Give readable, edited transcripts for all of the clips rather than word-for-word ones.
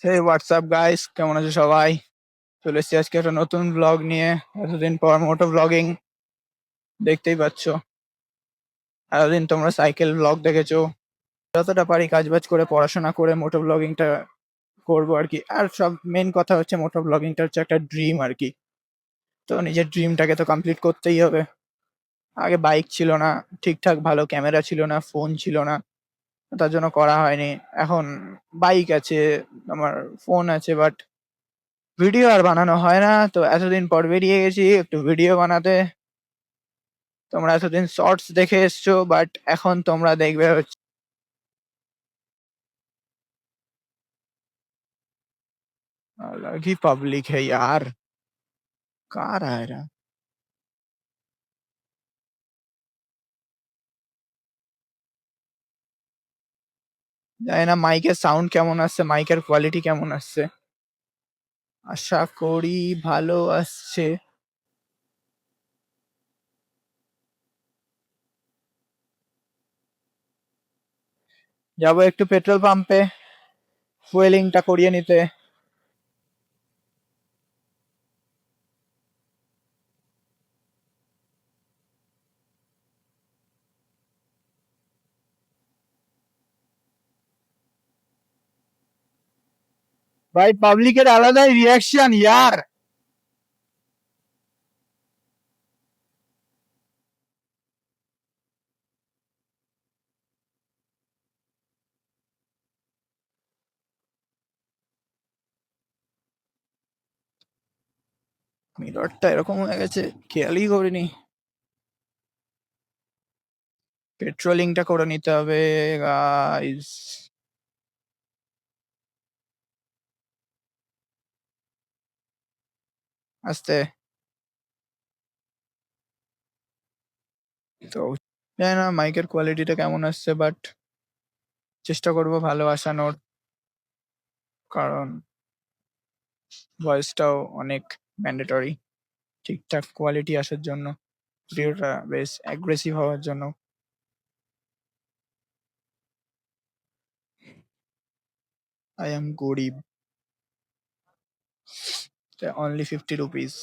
হে WhatsApp guys, কেমন আছো সবাই? চলে এসেছি আজকে একটা নতুন ব্লগ নিয়ে। এতদিন পর মোটো ব্লগিং। দেখতেই পাচ্ছ, এতদিন তোমরা সাইকেল ব্লগ দেখেছো। যতটা পারি কাজবাজ করে পড়াশোনা করে মোটো ব্লগিংটা করবো আর কি। আর সব মেন কথা হচ্ছে মোটো ব্লগিংটা হচ্ছে একটা ড্রিম আর কি। তো নিজের ড্রিমটাকে তো কমপ্লিট করতেই হবে। আগে বাইক ছিল না, ঠিকঠাক ভালো ক্যামেরা ছিল না, ফোন ছিল না, তার জন্য করা হয়নি। এখন বাইক আছে, আমার ফোন আছে, বাট ভিডিও আর বানানো হয় না। তো এতদিন পর বেরিয়ে গেছি একটু ভিডিও বানাতে। তোমরা এতদিন শর্টস দেখে এসছো, বাট এখন তোমরা দেখবে হচ্ছে अलग ही पब्लिक है यार। कहाँ रहा है रा? জানি না মাইকের সাউন্ড কেমন আসছে, মাইকের কোয়ালিটি কেমন আসছে। আশা করি ভালো আসছে। যাবো একটু পেট্রোল পাম্পে ফুয়েলিংটা করিয়ে নিতে। ভাই পাবলিকের আলাদাই রিয়াকশন ইয়ার। মিররটা এরকম হয়ে গেছে, খেয়ালই করিনি। পেট্রোলিংটা করে নিতে হবে গাইস। আস্তে। তো জানি না মাইকের কোয়ালিটিটা কেমন আসছে, বাট চেষ্টা করবো ভালো আসানোর, কারণ ভয়েসটাও অনেক ম্যান্ডেটরি ঠিকঠাক কোয়ালিটি আসার জন্য, ভিডিওটা বেশ অ্যাগ্রেসিভ হওয়ার জন্য। আই এম গরিব, অনলি 50 রুপিস।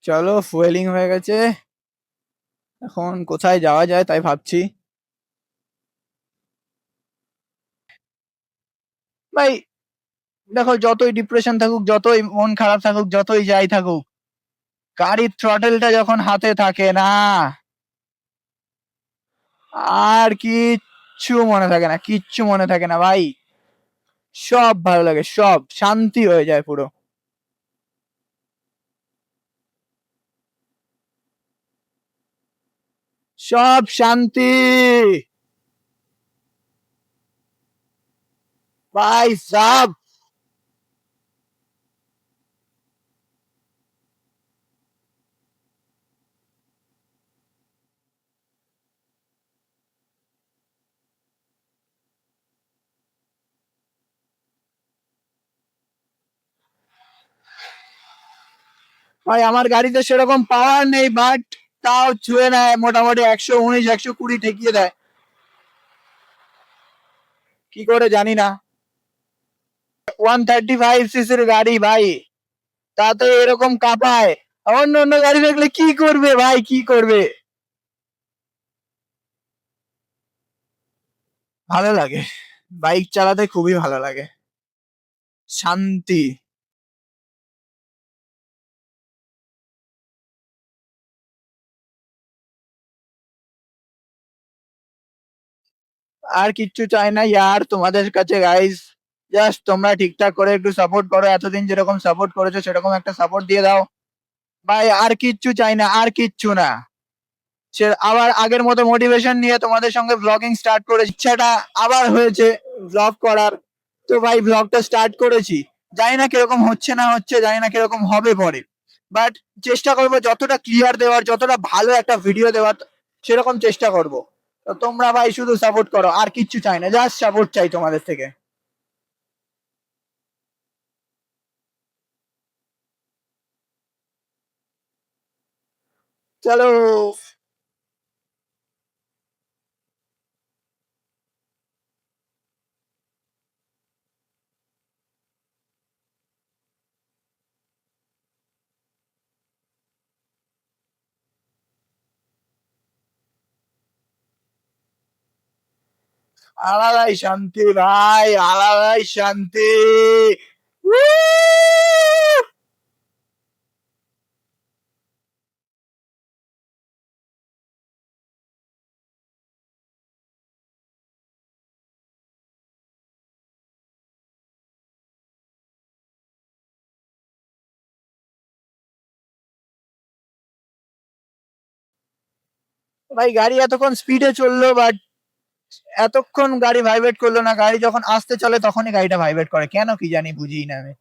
চলো ফুয়েলিং হয়ে গেছে, এখন কোথায় যাওয়া যায় তাই ভাবছি। ভাই দেখো, যতই ডিপ্রেশন থাকুক, যতই মন খারাপ থাকুক, যতই যাই থাকুক, গাড়ির থ্রটেলটা যখন হাতে থাকে না, আর কিচ্ছু মনে থাকে না, কিচ্ছু মনে থাকে না ভাই। সব ভালো লাগে, সব শান্তি হয়ে যায় পুরো। সব শান্তি ভাই সব। ভাই আমার গাড়িতে সেরকম পাওয়ার নেই, বাট তাও ছুঁয়ে নেয় মোটামুটি 119 120 ঠেকিয়ে দেয়। কি করে জানি না। 135 সিসির গাড়ি ভাই, তাতে এরকম কাঁপায়। অন্য অন্য গাড়ি দেখলে কি করবে ভাই, কি করবে। ভালো লাগে, বাইক চালাতে খুবই ভালো লাগে, শান্তি। আর কিচ্ছু চাই না ইয়ার তোমাদের কাছে গাইস। জাস্ট তোমরা ঠিকঠাক করে একটু সাপোর্ট করো, এতদিন যেরকম সাপোর্ট করেছো সেরকম একটা সাপোর্ট দিয়ে দাও ভাই। আর কিচ্ছু চাই না, আর কিচ্ছু না। সে আবার আগের মতো মোটিভেশন নিয়ে তোমাদের সঙ্গে ব্লগিং স্টার্ট করে ইচ্ছাটা আবার হয়েছে ব্লগ করার। তো ভাই ব্লগটা স্টার্ট করেছি, জানি না কিরকম হচ্ছে না হচ্ছে, জানি না কিরকম হবে পরে, বাট চেষ্টা করবো যতটা ক্লিয়ার দেওয়ার, যতটা ভালো একটা ভিডিও দেওয়ার, সেরকম চেষ্টা করব। তো তোমরা ভাই শুধু সাপোর্ট করো, আর কিচ্ছু চাই না, জাস্ট সাপোর্ট চাই তোমাদের থেকে। চলো। আলাদাই শান্তি ভাই, আলাদাই শান্তি। ভাই গাড়ি এতক্ষণ স্পিডে চললো, বাট এতক্ষণ গাড়ি ভাইব্রেট করলো না। গাড়ি যখন আসতে চলে তখনই গাড়িটা ভাইব্রেট করে, কেন কি জানি, বুঝি না আমি।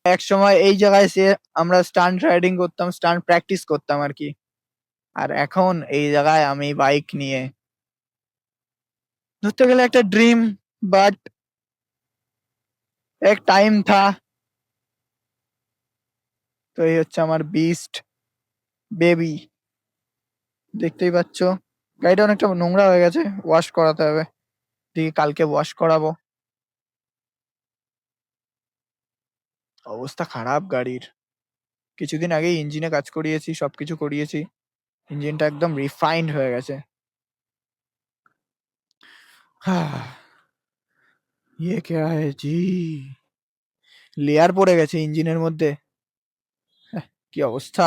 এক সময় এই জায়গায় সে আমরা স্টান্ট রাইডিং করতাম, স্টান্ট প্র্যাকটিস করতাম আর কি। আর এখন এই জায়গায় আমি বাইক নিয়ে, ধরতে গেলে একটা ড্রিম, বাট এক টাইম থা। তো এই হচ্ছে আমার বিস্ট বেবি, দেখতেই পাচ্ছ। গাড়িটা অনেকটা নোংরা হয়ে গেছে, ওয়াশ করাতে হবে, দেখি কালকে ওয়াশ করাবো। অবস্থা খারাপ গাড়ির। কিছুদিন আগেই ইঞ্জিনে কাজ করিয়েছি, সবকিছু করিয়েছি, ইঞ্জিনটা একদম রিফাইন্ড হয়ে গেছে। ইয়ে কে জি, লেয়ার পড়ে গেছে ইঞ্জিনের মধ্যে। কি অবস্থা।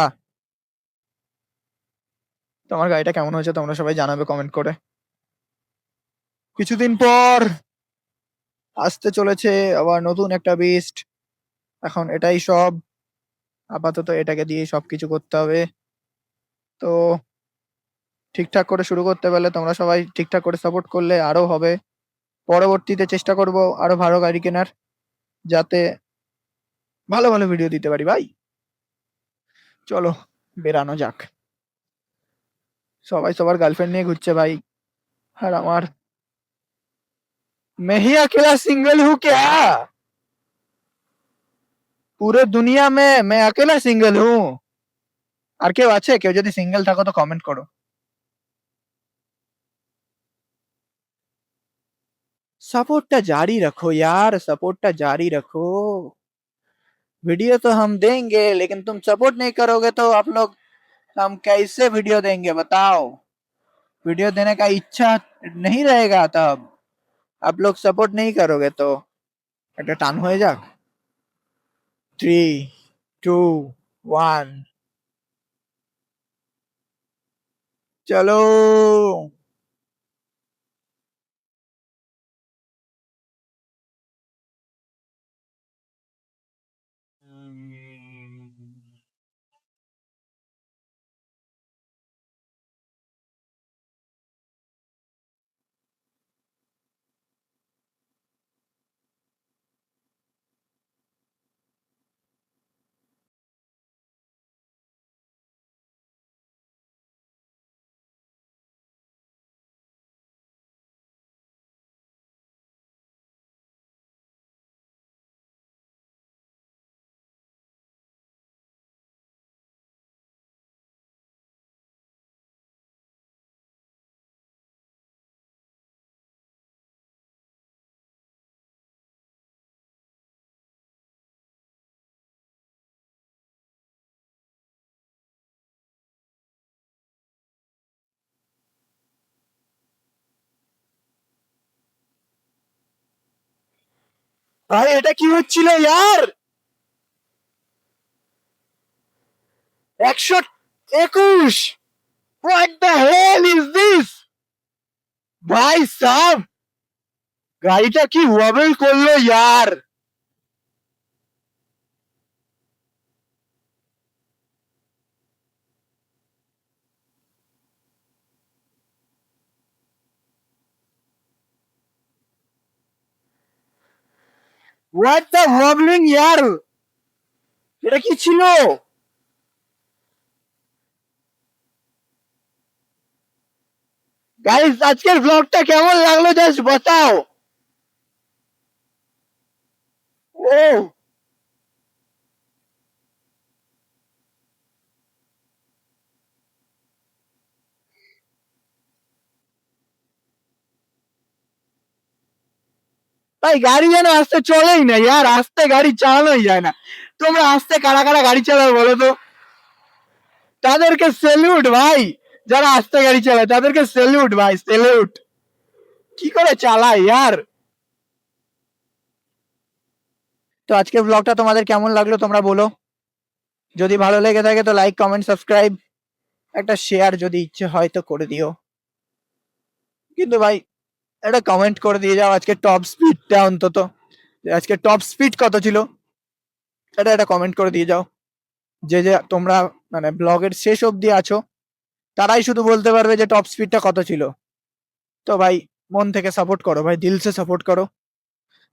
তোমার গাড়িটা কেমন হয়েছে তোমরা সবাই জানাবে কমেন্ট করে। কিছুদিন পর আসতে চলেছে আবার নতুন একটা বিস্ট। এখন এটাই সব, আপাতত এটাকে দিয়ে সবকিছু করতে হবে। তো ঠিকঠাক করে শুরু করতে পারলে, তোমরা সবাই ঠিকঠাক করে সাপোর্ট করলে আরো হবে। পরবর্তীতে চেষ্টা করব আরো ভালো গাড়ি কেনার, যাতে ভালো ভালো ভিডিও দিতে পারি ভাই। চলো বেরানো যাক। সবাই সবার গার্লফ্রেন্ড নিয়ে ঘুরছে ভাই, আর আমার मैं ही अकेला सिंगल हूँ क्या? পুরো দুনিয়া মে मैं अकेला सिंगल हूँ। আর কেউ আছে? কেউ যদি সিঙ্গেল থাকো তো কমেন্ট করো। सपोर्टটা জারি रखो यार, सपोर्टটা জারি रखो। वीडियो तो हम देंगे, लेकिन तुम सपोर्ट नहीं करोगे तो आप लोग, हम कैसे वीडियो देंगे बताओ? वीडियो देने का इच्छा नहीं रहेगा तब, आप लोग सपोर्ट नहीं करोगे तो। একটা টান হয়ে যাক। 3, 2, 1, চলো। আরে এটা কি হচ্ছিল यार? 121, what the hell is this? ভাই সাব, গাড়িটা কি ওয়াবেল করলো यार? what the wobbling यार? এটা কি ছিল? গাইস আজকের ব্লগটা কেমন লাগলো জাস্ট বাতাও। ও ভাই গাড়ি যেন আস্তে চলেই না ইয়ার, আস্তে গাড়ি চালানোই যায় না। তোমরা আস্তে কারা কারা গাড়ি চালাও বলো তো? তাদেরকে সেলিউট ভাই, যারা আস্তে গাড়ি চালায় তাদেরকে সেলিউট ভাই, সেলিউট। কি করে চালায় ইয়ার। তো আজকের ব্লগটা তোমাদের কেমন লাগলো তোমরা বলো। যদি ভালো লেগে থাকে তো লাইক কমেন্ট সাবস্ক্রাইব, একটা শেয়ার যদি ইচ্ছে হয় তো করে দিও। কিন্তু ভাই একটা কমেন্ট করে দিয়ে যাও আজকে টপ স্পিডটা অন্তত, আজকে টপ স্পিড কত ছিল এটা একটা কমেন্ট করে দিয়ে যাও। যে যে তোমরা মানে ব্লগের শেষ অবধি আছো তারাই শুধু বলতে পারবে যে টপ স্পিডটা কত ছিল। তো ভাই মন থেকে সাপোর্ট করো ভাই, দিল সে সাপোর্ট করো,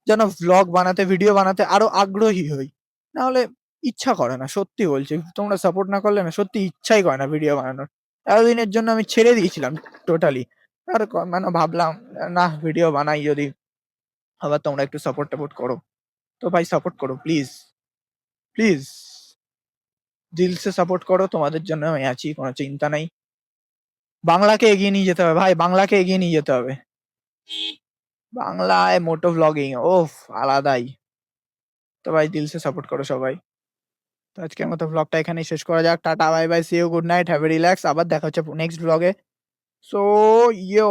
যেন ব্লগ বানাতে ভিডিও বানাতে আরো আগ্রহী হই। না হলে ইচ্ছা করে না, সত্যি বলছি, তোমরা সাপোর্ট না করলে না সত্যি ইচ্ছাই করে না ভিডিও বানানোর। এতদিনের জন্য আমি ছেড়ে দিয়েছিলাম টোটালি। আর মানে ভাবলাম না ভিডিও বানাই যদি, আবার তোমরা একটু সাপোর্ট টাপোর্ট করো। তো ভাই সাপোর্ট করো প্লিজ, প্লিজ দিল সে সাপোর্ট করো, তোমাদের জন্য আমি আছি, কোনো চিন্তা নাই। বাংলাকে এগিয়ে নিয়ে যেতে হবে ভাই, বাংলাকে এগিয়ে নিয়ে যেতে হবে। বাংলায় মোটো ব্লগিং ওফ আলাদাই। তো ভাই দিল সে সাপোর্ট করো সবাই। তো আজকের মতো ব্লগটা এখানেই শেষ করা যাক। Tata bye bye, see you, good night, have a relax. আবার দেখা হচ্ছে নেক্সট ব্লগে। সো ইয়ো।